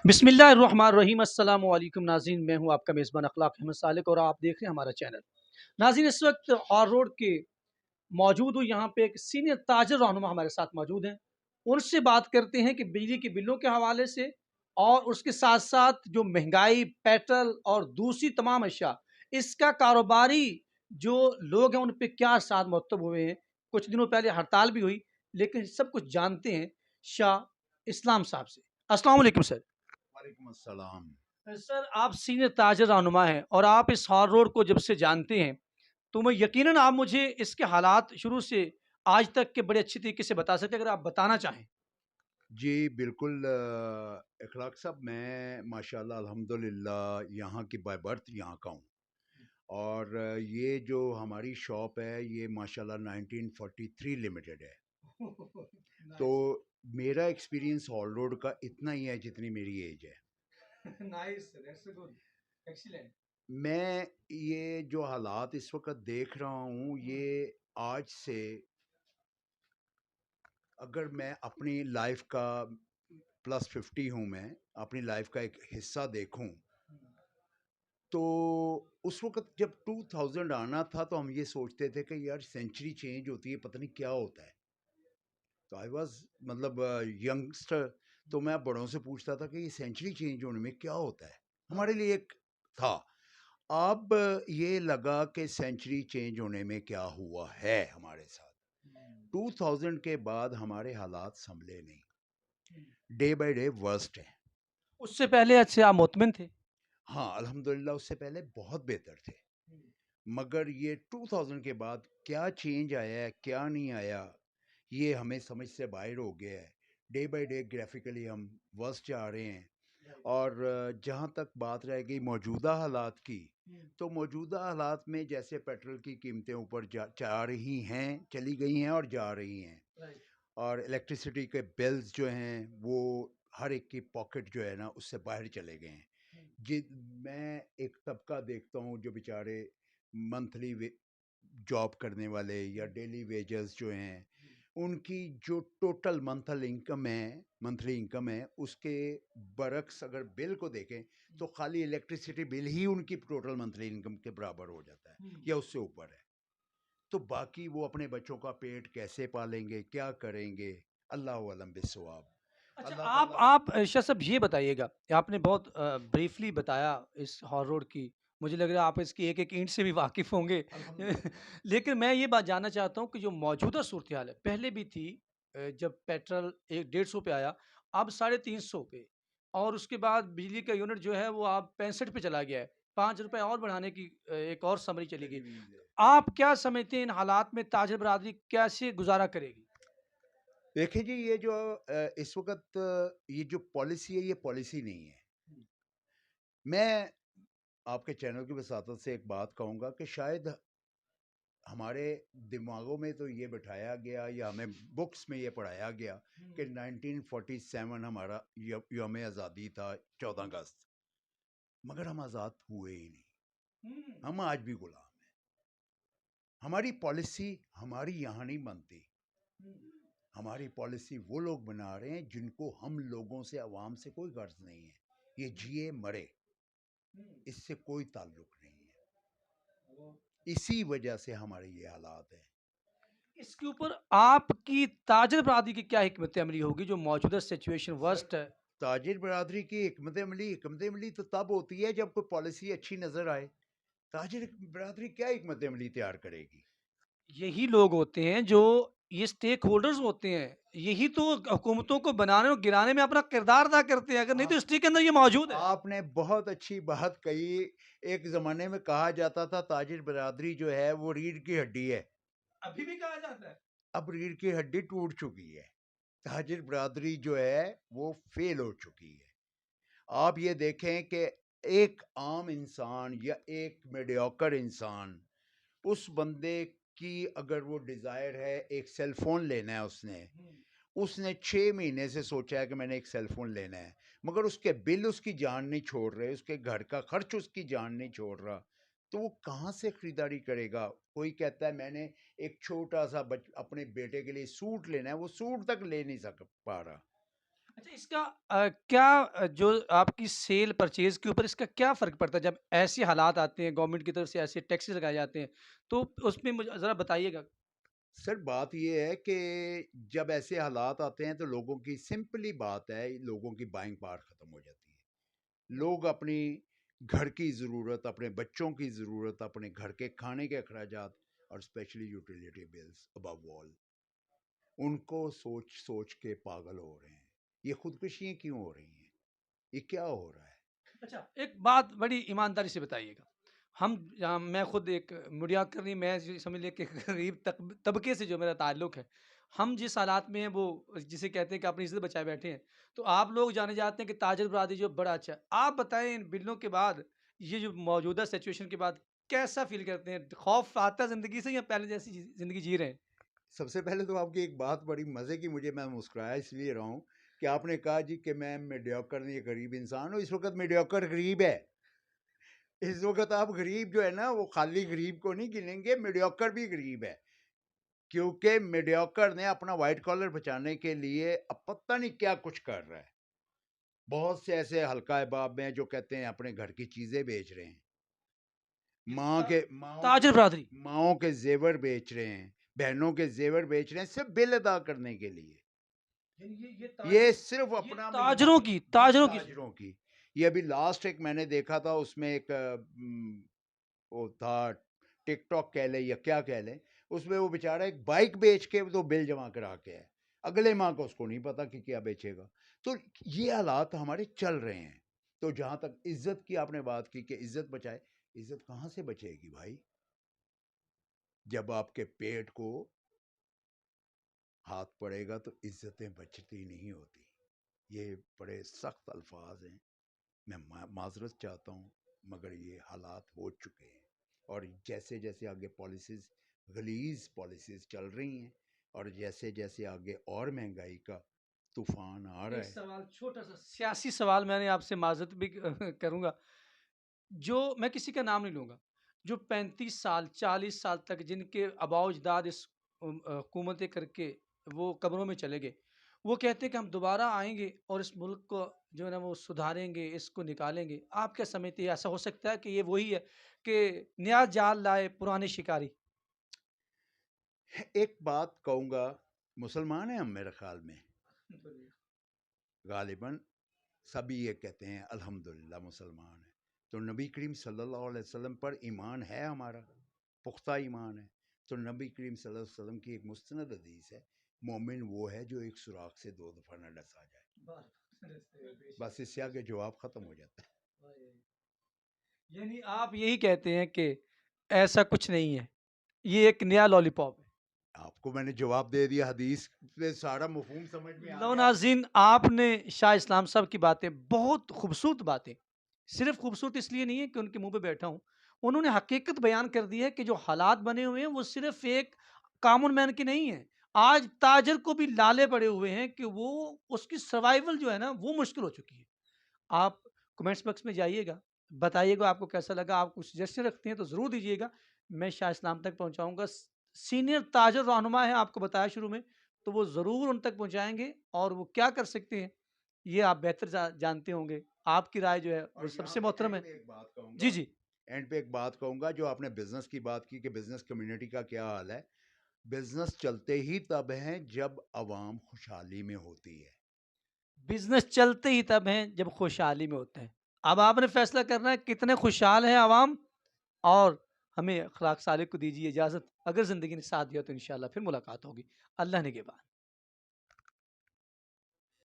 बिस्मिल्लाहिर्रहमानिर्रहीम। अस्सलाम वालेकुम नाज़रीन, मैं हूं आपका मेज़बान अखलाक अहमद सालिक और आप देख रहे हैं हमारा चैनल। नाज़रीन, इस वक्त हॉर रोड के मौजूद हूँ। यहाँ पे एक सीनियर ताजर रहनुमा हमारे साथ मौजूद हैं। उनसे बात करते हैं कि बिजली के बिलों के हवाले से और उसके साथ साथ जो महंगाई, पेट्रोल और दूसरी तमाम अशिया, इसका कारोबारी जो लोग हैं उन पे क्या असर मुरतब हुए हैं। कुछ दिनों पहले हड़ताल भी हुई, लेकिन सब कुछ जानते हैं शाह इस्लाम साहब से। अस्सलाम वालेकुम सर। वालेकुम अस्सलाम। सर, आप सीनियर ताजर रहनुमा हैं और आप इस हॉर रोड को जब से जानते हैं, तो मैं यकीनन आप मुझे इसके हालात शुरू से आज तक के बड़े अच्छी तरीके से बता सकते हैं, अगर आप बताना चाहें। जी बिल्कुल, इखलाक साहब, मैं माशाल्लाह अल्हम्दुलिल्लाह यहाँ की बाय बर्थ यहाँ का हूँ। और ये जो हमारी शॉप है ये माशाल्लाह 1943 लिमिटेड है। तो नाइस। मेरा एक्सपीरियंस हॉल रोड का इतना ही है जितनी मेरी एज है। Nice, that's good, excellent. मैं ये जो हालात इस वक्त देख रहा हूँ ये आज से, अगर मैं अपनी लाइफ का +50 हूँ, मैं अपनी लाइफ का एक हिस्सा देखूं, तो उस वक्त जब 2000 आना था तो हम ये सोचते थे कि यार सेंचुरी चेंज होती है, पता नहीं क्या होता है। तो आई वाज मतलब यंगस्टर, तो मैं बड़ों से पूछता था कि ये सेंचुरी चेंज होने में क्या होता है। हमारे लिए एक था। अब ये लगा कि सेंचुरी चेंज होने में क्या हुआ है हमारे साथ। 2000 के बाद हमारे हालात संभले नहीं, डे बाय डे वर्स्ट है। उससे पहले अच्छे आप मुतमिन थे। हाँ अल्हम्दुलिल्लाह, उससे पहले बहुत बेहतर थे। मगर ये 2000 के बाद क्या चेंज आया है क्या नहीं आया, ये हमें समझ से बाहर हो गया है। डे बाय डे ग्राफिकली हम वर्स्ट जा रहे हैं। और जहाँ तक बात रह गई मौजूदा हालात की, तो मौजूदा हालात में जैसे पेट्रोल की कीमतें ऊपर जा रही हैं, चली गई हैं और जा रही हैं। और इलेक्ट्रिसिटी के बिल्स जो हैं वो हर एक की पॉकेट जो है ना उससे बाहर चले गए हैं। जि मैं एक तबका देखता हूँ जो बेचारे मंथली जॉब करने वाले या डेली वेजेस जो हैं, उनकी जो टोटल मंथली इनकम है उसके बरक्स अगर बिल को देखें तो खाली इलेक्ट्रिसिटी बिल ही उनकी टोटल मंथली इनकम के बराबर हो जाता है या उससे ऊपर है। तो बाकी वो अपने बच्चों का पेट कैसे पालेंगे, क्या करेंगे, अल्लाह अलम बिस्सवाब। अच्छा, अल्लाह आप ताला। आप शाह साहब ये बताइएगा कि आपने बहुत ब्रीफली बताया इस हॉर रोड की। मुझे लग रहा है आप इसकी एक एक ईंट से भी वाकिफ़ होंगे। अल्हम्दुलिल्लाह। लेकिन मैं ये बात जानना चाहता हूँ कि जो मौजूदा सूरत हाल है, पहले भी थी। जब पेट्रोल एक 150 पे आया, अब 350 पे, और उसके बाद बिजली का यूनिट जो है वो आप 65 पे चला गया है। 5 रुपए और बढ़ाने की एक और समरी चली गई। तजवीज़ है। आप क्या समझते हैं इन हालात में ताजिर बरादरी कैसे गुज़ारा करेगी? देखिए जी, ये जो इस वक्त ये जो पॉलिसी है ये पॉलिसी नहीं है। मैं आपके चैनल की वसातत से एक बात कहूँगा कि शायद हमारे दिमागों में तो ये बिठाया गया या हमें बुक्स में ये पढ़ाया गया कि 1947 हमारा यौम आज़ादी था, 14 अगस्त। मगर हम आज़ाद हुए ही नहीं, हम आज भी गुलाम हैं। हमारी पॉलिसी हमारी यहाँ नहीं बनती। हमारी पॉलिसी वो लोग बना रहे हैं जिनको हम लोगों से, आवाम से कोई गर्ज नहीं है। ये जिए मरे, इससे कोई ताल्लुक नहीं है। इसी वजह से हमारे ये हालात हैं। इसके ऊपर आपकी ताजिर बरादरी की क्या हिकमत अमली होगी जो मौजूदा सिचुएशन सर, वर्स्ट है? ताजिर बरादरी की हिकमत अमली तो तब होती है जब कोई पॉलिसी अच्छी नज़र आए। ताजिर बरादरी क्या हिकमत अमली तैयार करेगी? यही लोग होते हैं जो ये स्टेक होल्डर्स होते हैं, यही तो हुकूमतों को बनाने और गिराने में अपना किरदार अदा करते हैं, अगर नहीं तो आ, हिस्ट्री के अंदर ये मौजूद है। आपने बहुत अच्छी बात कही। एक ज़माने में कहा जाता था ताजिर बरादरी जो है वो रीढ़ की हड्डी है। अभी भी कहा जाता है। अब रीढ़ की हड्डी टूट चुकी है। ताजिर बरादरी जो है वो फेल हो चुकी है। आप ये देखें कि एक आम इंसान या एक मीडियोकर इंसान, उस बंदे की अगर वो डिज़ायर है एक सेल फोन लेना है, उसने उसने 6 महीने से सोचा है कि मैंने एक सेल फोन लेना है, मगर उसके बिल उसकी जान नहीं छोड़ रहे, उसके घर का खर्च उसकी जान नहीं छोड़ रहा, तो वो कहाँ से खरीदारी करेगा? कोई कहता है मैंने एक छोटा सा अपने बेटे के लिए सूट लेना है, वो सूट तक ले नहीं सक पा रहा। اچھا اس کا کیا جو آپ کی سیل پرچیز کے اوپر اس کا کیا فرق پڑتا ہے جب ایسے حالات آتے ہیں گورنمنٹ کی طرف سے ایسے ٹیکسز لگائے جاتے ہیں تو اس میں مجھے ذرا بتائیے گا؟ سر بات یہ ہے کہ جب ایسے حالات آتے ہیں تو لوگوں کی سمپلی بات ہے، لوگوں کی بائنگ پاور ختم ہو جاتی ہے. لوگ اپنی گھر کی ضرورت، اپنے بچوں کی ضرورت، اپنے گھر کے کھانے کے اخراجات اور اسپیشلی یوٹیلیٹی بلز ابو آل، ان کو سوچ سوچ کے پاگل ہو رہے ہیں. یہ خودکشیاں کیوں ہو رہی ہیں؟ یہ کیا ہو رہا ہے؟ اچھا ایک بات بڑی ایمانداری سے بتائیے گا. میں خود ایک میڈیا کرنی میں سمجھ لے کہ غریب طبقے سے جو میرا تعلق ہے، ہم جس حالات میں ہیں وہ جسے کہتے ہیں کہ اپنی عزت بچائے بیٹھے ہیں، تو آپ لوگ جانے جاتے ہیں کہ تاجر برادری جو بڑا اچھا ہے. آپ بتائیں ان بلوں کے بعد یہ جو موجودہ سچویشن کے بعد کیسا فیل کرتے ہیں؟ خوف آتا ہے زندگی سے یا پہلے جیسی زندگی جی رہے ہیں؟ سب سے پہلے تو آپ کی ایک بات بڑی مزے کی، مجھے میں مسکرایا اس لیے رہا ہوں کہ آپ نے کہا جی کہ میں میڈیوکر نہیں غریب انسان ہوں. اس وقت میڈیوکر غریب ہے. اس وقت آپ غریب جو ہے نا وہ خالی غریب کو نہیں گنیں گے، میڈیوکر بھی غریب ہے. کیونکہ میڈیوکر نے اپنا وائٹ کالر بچانے کے لیے اب پتہ نہیں کیا کچھ کر رہا ہے. بہت سے ایسے حلقہ احباب ہیں جو کہتے ہیں اپنے گھر کی چیزیں بیچ رہے ہیں، تاجر برادری ماؤں کے زیور بیچ رہے ہیں، بہنوں کے زیور بیچ رہے ہیں صرف بل ادا کرنے کے لیے. یہ صرف اپنا تاجروں کی. یہ ابھی لاسٹ ایک میں نے دیکھا تھا، اس میں ایک وہ تھا ٹک ٹاک کہہ لیں یا کیا کہہ لیں، اس میں وہ بیچارہ ایک بائک بیچ کے تو بل جمع کرا کے ہے. اگلے ماہ کو اس کو نہیں پتا کہ کیا بیچے گا. تو یہ حالات ہمارے چل رہے ہیں. تو جہاں تک عزت کی آپ نے بات کی کہ عزت بچائے، عزت کہاں سے بچے گی بھائی جب آپ کے پیٹ کو ہاتھ پڑے گا تو عزتیں بچتی نہیں ہوتی. یہ بڑے سخت الفاظ ہیں، میں معذرت چاہتا ہوں، مگر یہ حالات ہو چکے ہیں. اور جیسے جیسے آگے پالیسیز غلیظ پالیسیز چل رہی ہیں اور جیسے جیسے آگے اور مہنگائی کا طوفان آ رہا ایک ہے. سوال چھوٹا سا سیاسی سوال میں نے آپ سے معذرت بھی کروں گا، جو میں کسی کا نام نہیں لوں گا، جو 35 سال 40 سال تک جن کے آباء و اجداد اس حکومتیں کر کے وہ قبروں میں چلے گئے، وہ کہتے ہیں کہ ہم دوبارہ آئیں گے اور اس ملک کو جو ہے نا وہ سدھاریں گے، اس کو نکالیں گے. آپ کیا سمجھتے ہیں ایسا ہو سکتا ہے کہ یہ وہی ہے کہ نیا جال لائے پرانے شکاری؟ ایک بات کہوں گا، مسلمان ہیں ہم میرے خیال میں غالباً سبھی یہ کہتے ہیں الحمدللہ مسلمان ہیں. تو نبی کریم صلی اللہ علیہ وسلم پر ایمان ہے ہمارا، پختہ ایمان ہے. تو نبی کریم صلی اللہ علیہ وسلم کی ایک مستند حدیث ہے، مومن وہ ہے جو ایک سوراخ سے 2 دفعہ نہ ڈسا جائے. بس اس سے آگے جواب ختم ہو جاتا ہے. یعنی آپ یہی کہتے ہیں کہ ایسا کچھ نہیں ہے، یہ ایک نیا لالی پاپ ہے. آپ کو میں نے جواب دے دیا، حدیث سے سارا مفہوم سمجھ میں آ لو گیا. ناظرین، آپ نے شاہ اسلام صاحب کی باتیں بہت خوبصورت باتیں، صرف خوبصورت اس لیے نہیں ہے کہ ان کے منہ پہ بیٹھا ہوں، انہوں نے حقیقت بیان کر دی ہے کہ جو حالات بنے ہوئے ہیں وہ صرف ایک کامن مین کے نہیں ہیں. آج تاجر کو بھی لالے پڑے ہوئے ہیں کہ وہ اس کی سروائیول جو ہے نا وہ مشکل ہو چکی ہے. آپ کمنٹس باکس میں جائیے گا، بتائیے گا آپ کو کیسا لگا. آپ کچھ سجیشن رکھتے ہیں تو ضرور دیجیے گا، میں شاہ اسلام تک پہنچاؤں گا. سینئر تاجر رہنما ہے، آپ کو بتایا شروع میں، تو وہ ضرور ان تک پہنچائیں گے اور وہ کیا کر سکتے ہیں یہ آپ بہتر جانتے ہوں گے. آپ کی رائے جو ہے وہ سب سے محترم ہے. ایک بات کہوں جی گا، جی اینڈ پہ ایک بات کہوں گا، جو آپ نے بزنس کی بات کی کہ بزنس کمیونٹی کا کیا حال ہے. بزنس چلتے ہی تب ہیں جب عوام خوشحالی میں ہوتی ہے. بزنس چلتے ہی تب ہیں جب خوشحالی میں ہوتے ہیں. اب آپ نے فیصلہ کرنا ہے کتنے خوشحال ہیں عوام، اور ہمیں اخلاق صالح کو دیجیے اجازت. اگر زندگی نے ساتھ دیا تو انشاءاللہ پھر ملاقات ہوگی. اللہ نے کے بعد.